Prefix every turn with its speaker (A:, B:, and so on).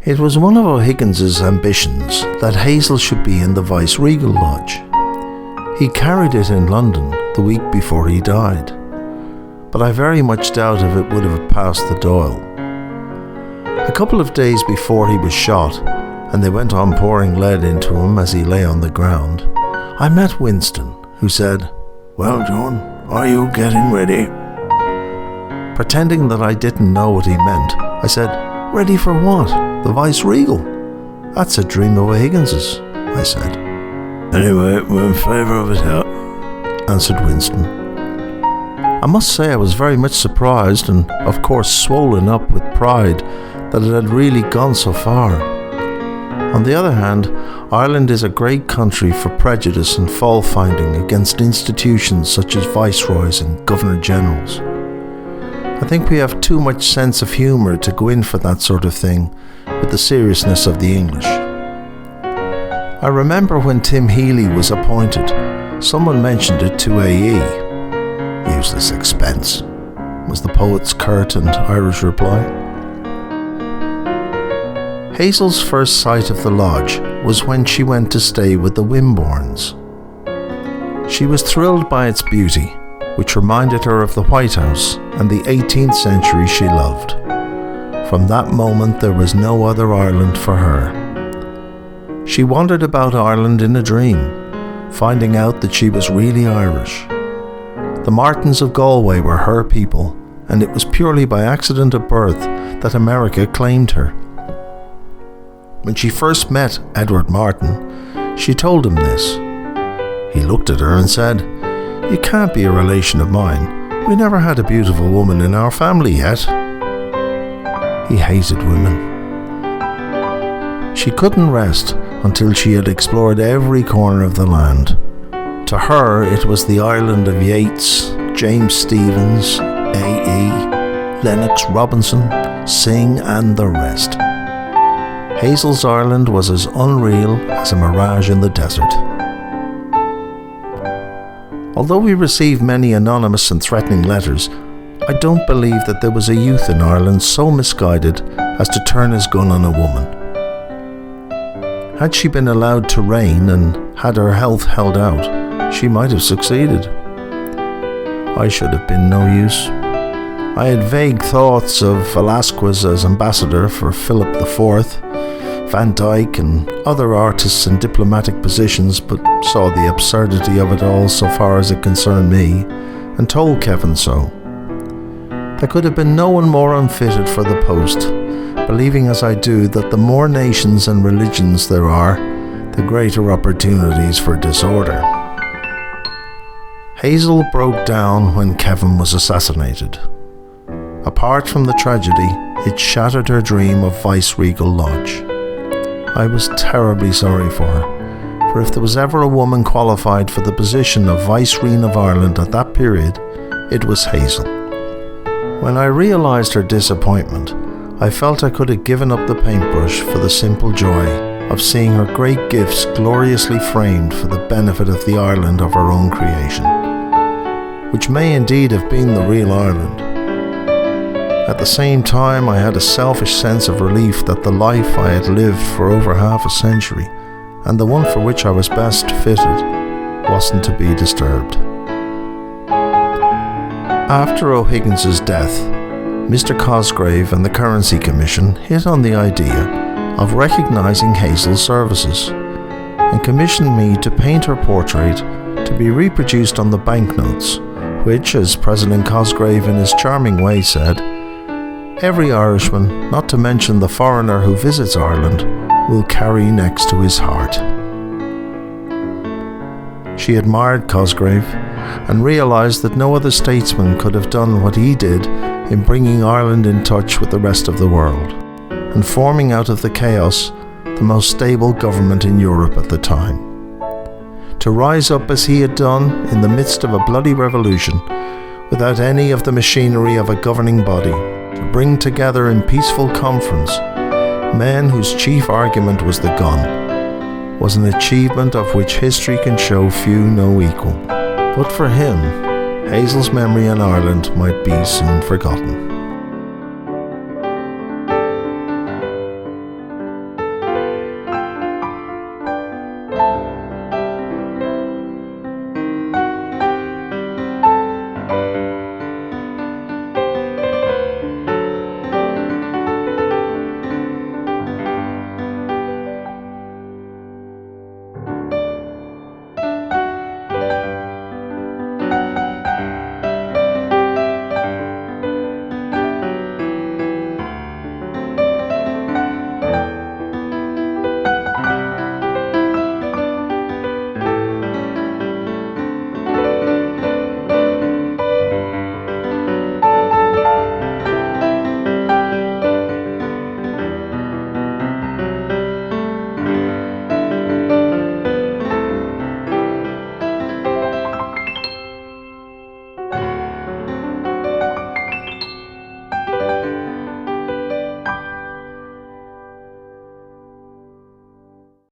A: It was one of O'Higgins's ambitions that Hazel should be in the ViceRegal Lodge. He carried it in London the week before he died, but I very much doubt if it would have passed the Dáil. A couple of days before he was shot, and they went on pouring lead into him as he lay on the ground, I met Winston, who said, "Well, John, are you getting ready?" Pretending that I didn't know what he meant, I said, "Ready for what? The ViceRegal? That's a dream of O'Higgins's," I said. "Anyway, we're in favour of it here," answered Winston. I must say I was very much surprised and, of course, swollen up with pride that it had really gone so far. On the other hand, Ireland is a great country for prejudice and fault-finding against institutions such as viceroys and governor-generals. I think we have too much sense of humour to go in for that sort of thing with the seriousness of the English. I remember when Tim Healy was appointed, someone mentioned it to AE. "Useless expense," was the poet's curt and Irish reply. Hazel's first sight of the lodge was when she went to stay with the Wimbornes. She was thrilled by its beauty, which reminded her of the White House and the 18th century she loved. From that moment there was no other Ireland for her. She wandered about Ireland in a dream, finding out that she was really Irish. The Martins of Galway were her people, and it was purely by accident of birth that America claimed her. When she first met Edward Martin, she told him this. He looked at her and said, "You can't be a relation of mine. We never had a beautiful woman in our family yet." He hated women. She couldn't rest until she had explored every corner of the land. To her, it was the island of Yeats, James Stephens, A.E., Lennox Robinson, Synge, and the rest. Hazel's Ireland was as unreal as a mirage in the desert. Although we received many anonymous and threatening letters, I don't believe that there was a youth in Ireland so misguided as to turn his gun on a woman. Had she been allowed to reign and had her health held out, she might have succeeded. I should have been no use. I had vague thoughts of Velasquez as ambassador for Philip IV, Van Dyck and other artists in diplomatic positions, but saw the absurdity of it all so far as it concerned me, and told Kevin so. There could have been no one more unfitted for the post, believing as I do that the more nations and religions there are, the greater opportunities for disorder. Hazel broke down when Kevin was assassinated. Apart from the tragedy, it shattered her dream of ViceRegal Lodge. I was terribly sorry for her, for if there was ever a woman qualified for the position of Vicereine of Ireland at that period, it was Hazel. When I realised her disappointment, I felt I could have given up the paintbrush for the simple joy of seeing her great gifts gloriously framed for the benefit of the Ireland of her own creation, which may indeed have been the real Ireland. At the same time, I had a selfish sense of relief that the life I had lived for over half a century, and the one for which I was best fitted, wasn't to be disturbed. After O'Higgins's death, Mr. Cosgrave and the Currency Commission hit on the idea of recognising Hazel's services, and commissioned me to paint her portrait to be reproduced on the banknotes, which, as President Cosgrave in his charming way said, every Irishman, not to mention the foreigner who visits Ireland, will carry next to his heart. She admired Cosgrave and realised that no other statesman could have done what he did in bringing Ireland in touch with the rest of the world and forming out of the chaos the most stable government in Europe at the time. To rise up as he had done in the midst of a bloody revolution without any of the machinery of a governing body, to bring together in peaceful conference men whose chief argument was the gun, was an achievement of which history can show few no equal. But for him, Hazel's memory in Ireland might be soon forgotten.